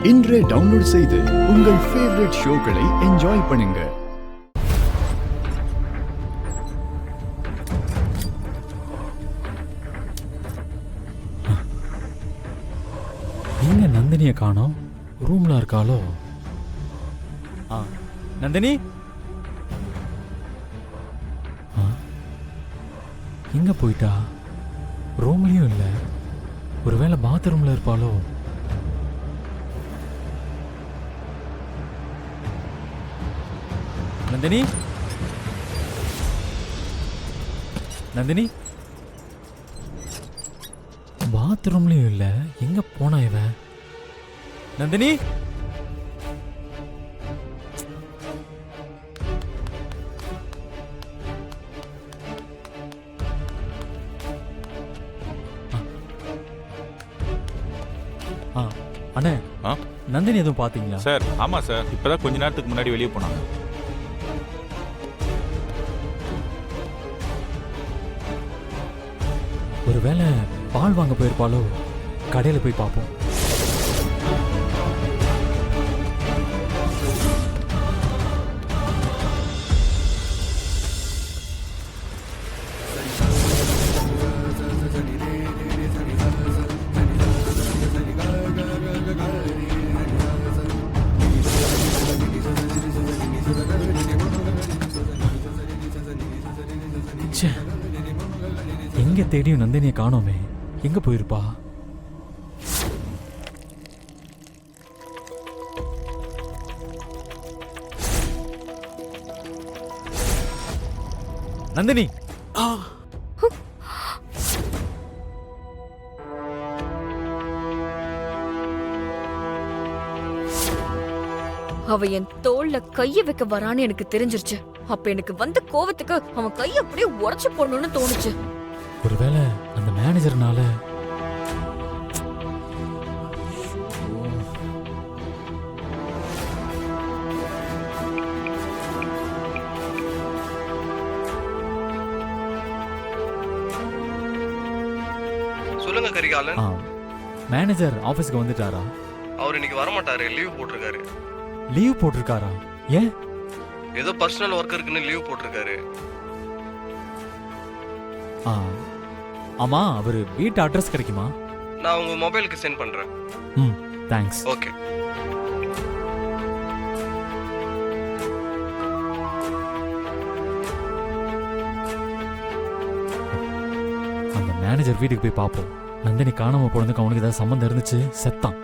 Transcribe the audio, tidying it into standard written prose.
இன்றே டவுன்லோட் செய்து உங்கள் ஃபேவரட் ஷோக்களை என்ஜாய் பண்ணுங்க. எங்க நந்தினியை காணோம்? ரூம்ல இருக்காளோ? நந்தினி எங்க போயிட்டா? ரூம்லயும் இல்ல. ஒருவேளை பாத்ரூம்ல இருப்பாளோ? நந்தினி நந்தினி பாத்ரூம்லயும் இல்ல. எங்க போனா இவ? நந்தினி அண்ணே, நந்தினி எதுவும் பாத்தீங்களா? சார் ஆமா சார், இப்பதான் கொஞ்ச நேரத்துக்கு முன்னாடி வெளியே போனாங்க. ஒருவேளை பால் வாங்க போயிருப்பாளோ? கடையில போய் பார்ப்போம். எங்க தேடியும் நந்தினியை காணோமே. எங்க போயிருப்பா? நந்தினி அவ என் தோல்ல கைய வைக்க வரான்னு எனக்கு தெரிஞ்சிருச்சு. அப்ப எனக்கு வந்த கோவத்துக்கு அவன் கைய அப்படியே உடைச்சு போடணும்னு தோணுச்சு. ஒருவேளை அந்த மேனேஜர்னால. சொல்லுங்க கரிகாலன். மேனேஜர் ஆபீஸ்க்கு வந்துட்டாரா? அவர் இன்னைக்கு வர மாட்டாரு, லீவ் போட்டிருக்காரு. லீவ் போட்டிருக்காரா? ஏன்? ஏதோ பர்சனல் ஒர்க் இருக்குன்னு லீவ் போட்டிருக்காரு. ஆமா, அவரு வீட்டு அட்ரஸ் கிடைக்குமா? நான் உங்க மொபைலுக்கு சென்ட் பண்றேன். தேங்க்ஸ். ஓகே. அந்த மேனேஜர் வீட்டுக்கு போய் பார்ப்போம். நந்தினி காணாம போனதுக்கு அவனுக்கு ஏதாவது சம்மந்தம் இருந்துச்சு, செத்தான்.